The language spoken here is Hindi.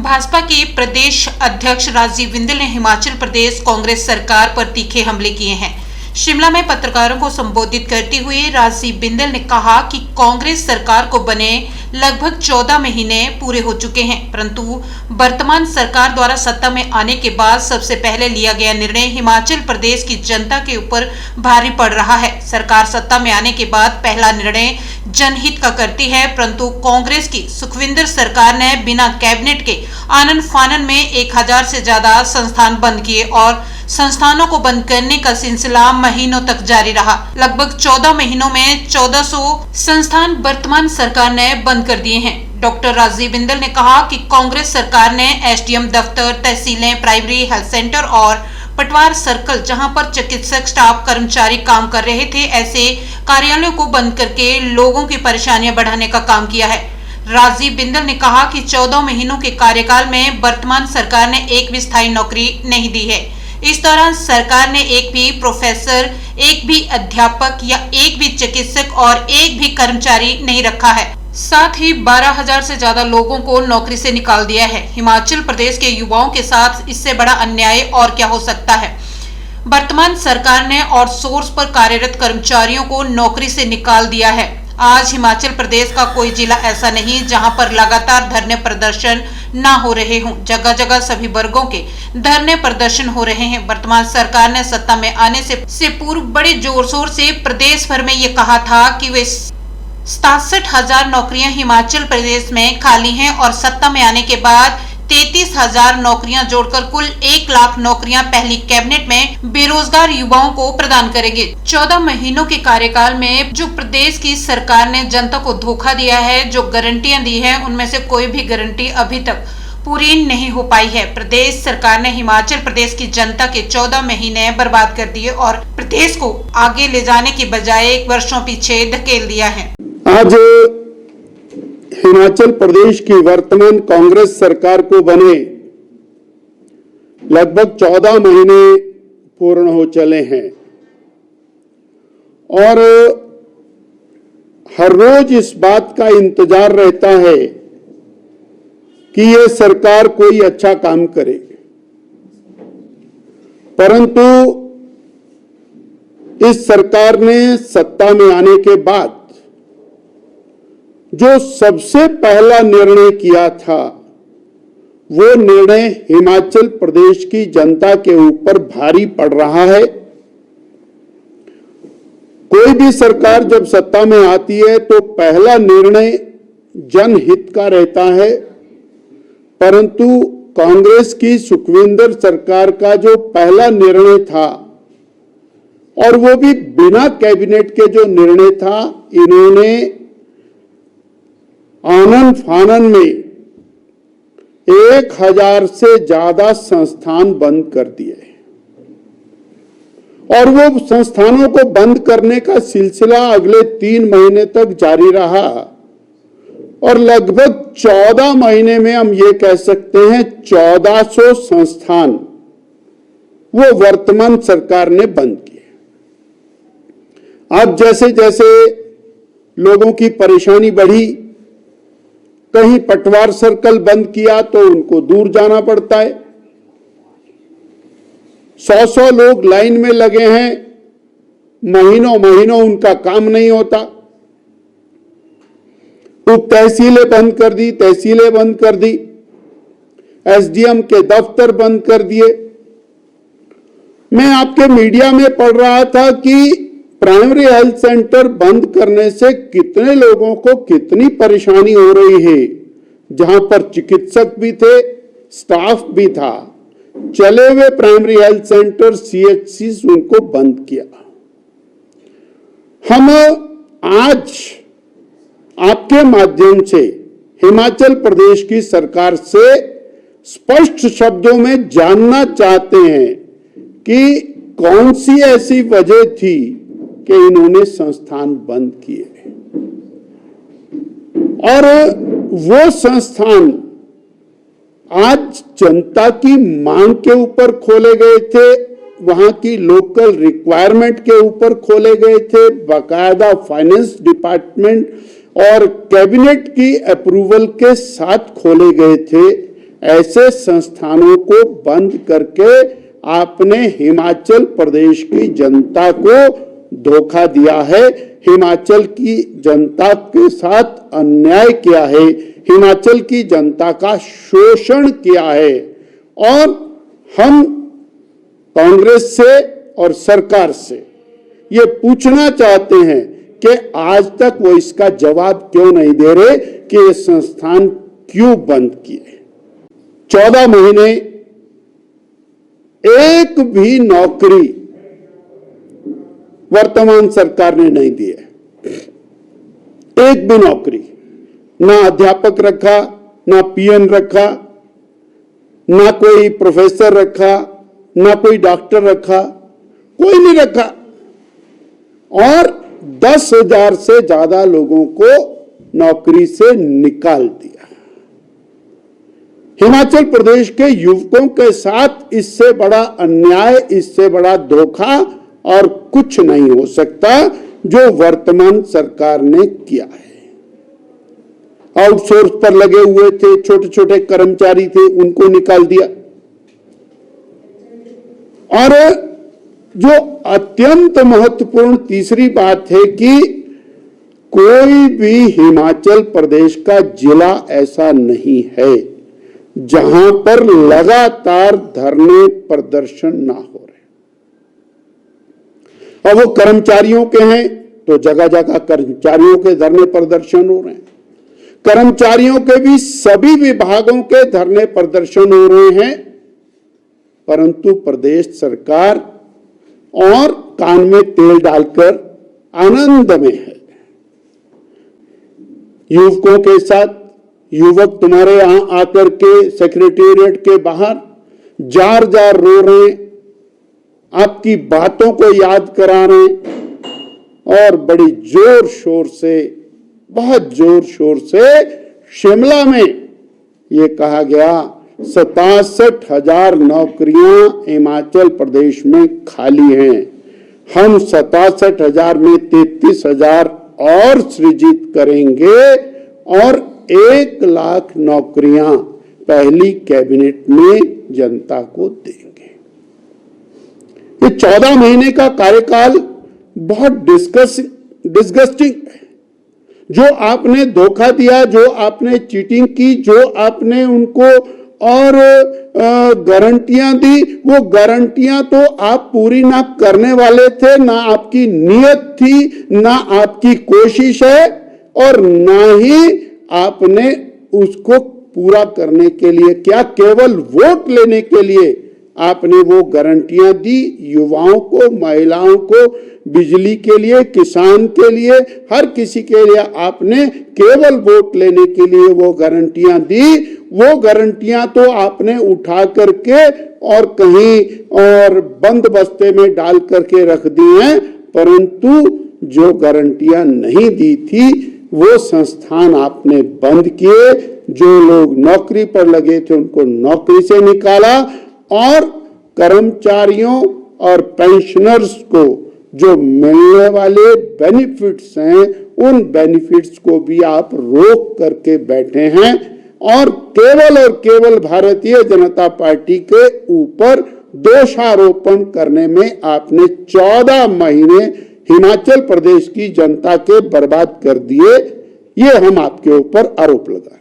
भाजपा के प्रदेश अध्यक्ष राजीव बिंदल ने हिमाचल प्रदेश कांग्रेस सरकार पर तीखे हमले किए हैं। शिमला में पत्रकारों को संबोधित करते हुए राजीव बिंदल ने कहा कि कांग्रेस सरकार को बने लगभग 14 महीने पूरे हो चुके हैं, परंतु वर्तमान सरकार द्वारा सत्ता में आने के बाद सबसे पहले लिया गया निर्णय हिमाचल प्रदेश की जनता के ऊपर भारी पड़ रहा है। सरकार सत्ता में आने के बाद पहला निर्णय जनहित का करती है, परंतु कांग्रेस की सुखविंदर सरकार ने बिना कैबिनेट के आनन फानन में 1000 से ज्यादा संस्थान बंद किए और संस्थानों को बंद करने का सिलसिला महीनों तक जारी रहा। लगभग 14 महीनों में 1400 संस्थान वर्तमान सरकार ने बंद कर दिए हैं। डॉक्टर राजीव बिंदल ने कहा कि कांग्रेस सरकार ने एसडीएम दफ्तर, तहसीलें, प्राइमरी हेल्थ सेंटर और पटवार सर्कल, जहां पर चिकित्सक स्टाफ कर्मचारी काम कर रहे थे, ऐसे कार्यालयों को बंद करके लोगों की परेशानियां बढ़ाने का काम किया है। राजीव बिंदल ने कहा कि 14 महीनों के कार्यकाल में वर्तमान सरकार ने एक भी स्थायी नौकरी नहीं दी है। इस दौरान सरकार ने एक भी प्रोफेसर, एक भी अध्यापक या एक भी चिकित्सक और एक भी कर्मचारी नहीं रखा है। साथ ही 12,000 से ज्यादा लोगों को नौकरी से निकाल दिया है। हिमाचल प्रदेश के युवाओं के साथ इससे बड़ा अन्याय और क्या हो सकता है। वर्तमान सरकार ने आउटसोर्स पर कार्यरत कर्मचारियों को नौकरी से निकाल दिया है। आज हिमाचल प्रदेश का कोई जिला ऐसा नहीं जहां पर लगातार धरने प्रदर्शन ना हो रहे हों। जगह जगह सभी वर्गों के धरने प्रदर्शन हो रहे हैं। वर्तमान सरकार ने सत्ता में आने से पूर्व बड़े जोर शोर से प्रदेश भर में ये कहा था कि वे 67,000 नौकरियां हिमाचल प्रदेश में खाली हैं और सत्ता में आने के बाद 33,000 नौकरियां जोड़कर कुल 1 लाख नौकरियां पहली कैबिनेट में बेरोजगार युवाओं को प्रदान करेंगे। 14 महीनों के कार्यकाल में जो प्रदेश की सरकार ने जनता को धोखा दिया है, जो गारंटियां दी है, उनमें से कोई भी गारंटी अभी तक पूरी नहीं हो पाई है। प्रदेश सरकार ने हिमाचल प्रदेश की जनता के 14 महीने बर्बाद कर दिए और प्रदेश को आगे ले जाने की बजाय 1 वर्षों पीछे धकेल दिया है। आज हिमाचल प्रदेश की वर्तमान कांग्रेस सरकार को बने लगभग 14 महीने पूर्ण हो चले हैं और हर रोज इस बात का इंतजार रहता है कि ये सरकार कोई अच्छा काम करे, परंतु इस सरकार ने सत्ता में आने के बाद जो सबसे पहला निर्णय किया था, वो निर्णय हिमाचल प्रदेश की जनता के ऊपर भारी पड़ रहा है। कोई भी सरकार जब सत्ता में आती है तो पहला निर्णय जनहित का रहता है, परंतु कांग्रेस की सुखविंदर सरकार का जो पहला निर्णय था, और वो भी बिना कैबिनेट के जो निर्णय था, इन्होंने आनन फानन में 1000 से ज्यादा संस्थान बंद कर दिए और वो संस्थानों को बंद करने का सिलसिला अगले 3 महीने तक जारी रहा और लगभग 14 महीने में हम ये कह सकते हैं 1400 संस्थान वो वर्तमान सरकार ने बंद किए। अब जैसे जैसे लोगों की परेशानी बढ़ी, कहीं पटवार सर्कल बंद किया तो उनको दूर जाना पड़ता है। 100 लोग लाइन में लगे हैं, महीनों महीनों उनका काम नहीं होता। उप तहसीलें बंद कर दी, तहसीलें बंद कर दी, एसडीएम के दफ्तर बंद कर दिए। मैं आपके मीडिया में पढ़ रहा था कि प्राइमरी हेल्थ सेंटर बंद करने से कितने लोगों को कितनी परेशानी हो रही है, जहां पर चिकित्सक भी थे, स्टाफ भी था। चले हुए प्राइमरी हेल्थ सेंटर, सीएचसी, उनको बंद किया। हम आज आपके माध्यम से हिमाचल प्रदेश की सरकार से स्पष्ट शब्दों में जानना चाहते हैं कि कौन सी ऐसी वजह थी कि इन्होंने संस्थान बंद किए और वो संस्थान आज जनता की मांग के ऊपर खोले गए थे, वहां की लोकल रिक्वायरमेंट के ऊपर खोले गए थे, बाकायदा फाइनेंस डिपार्टमेंट और कैबिनेट की अप्रूवल के साथ खोले गए थे, ऐसे संस्थानों को बंद करके आपने हिमाचल प्रदेश की जनता को धोखा दिया है, हिमाचल की जनता के साथ अन्याय किया है, हिमाचल की जनता का शोषण किया है। और हम कांग्रेस से और सरकार से ये पूछना चाहते हैं कि आज तक वो इसका जवाब क्यों नहीं दे रहे कि ये संस्थान क्यों बंद किए। 14 महीने एक भी नौकरी वर्तमान सरकार ने नहीं दी है, एक भी नौकरी। ना अध्यापक रखा, ना पीएन रखा, ना कोई प्रोफेसर रखा, ना कोई डॉक्टर रखा, कोई नहीं रखा। और 10,000 से ज्यादा लोगों को नौकरी से निकाल दिया। हिमाचल प्रदेश के युवकों के साथ इससे बड़ा अन्याय, इससे बड़ा धोखा और कुछ नहीं हो सकता जो वर्तमान सरकार ने किया है। आउटसोर्स पर लगे हुए थे, छोटे छोटे कर्मचारी थे, उनको निकाल दिया। और जो अत्यंत महत्वपूर्ण तीसरी बात है कि कोई भी हिमाचल प्रदेश का जिला ऐसा नहीं है जहां पर लगातार धरने प्रदर्शन ना हो रहे। और वो कर्मचारियों के हैं तो जगह जगह कर्मचारियों के धरने प्रदर्शन हो रहे हैं, कर्मचारियों के भी सभी विभागों के धरने प्रदर्शन हो रहे हैं, परंतु प्रदेश सरकार और कान में तेल डालकर आनंद में है। युवकों के साथ युवक तुम्हारे यहां आकर के सेक्रेटेरिएट के बाहर जार जार रो रहे, आपकी बातों को याद करा रहे और बड़ी जोर शोर से, बहुत जोर शोर से शिमला में ये कहा गया 67,000 नौकरियां हिमाचल प्रदेश में खाली हैं। हम 67,000 में 33,000 और सृजित करेंगे और 1 लाख नौकरियां पहली कैबिनेट में जनता को देंगे। ये 14 महीने का कार्यकाल बहुत डिस्गस्टिंग है। जो आपने धोखा दिया, जो आपने चीटिंग की, जो आपने उनको और गारंटियां दी, वो गारंटियां तो आप पूरी ना करने वाले थे, ना आपकी नीयत थी, ना आपकी कोशिश है और ना ही आपने उसको पूरा करने के लिए क्या, केवल वोट लेने के लिए आपने वो गारंटियां दी। युवाओं को, महिलाओं को, बिजली के लिए, किसान के लिए, हर किसी के लिए आपने केवल वोट लेने के लिए वो गारंटियां दी। वो गारंटियां तो आपने उठा करके और कहीं और बंद बस्ते में डाल करके रख दी हैं, परंतु जो गारंटियां नहीं दी थी वो संस्थान आपने बंद किए। जो लोग नौकरी पर लगे थे उनको नौकरी से निकाला और कर्मचारियों और पेंशनर्स को जो मिलने वाले बेनिफिट्स हैं, उन बेनिफिट्स को भी आप रोक करके बैठे हैं और केवल भारतीय जनता पार्टी के ऊपर दोषारोपण करने में आपने 14 महीने हिमाचल प्रदेश की जनता के बर्बाद कर दिए। ये हम आपके ऊपर आरोप लगा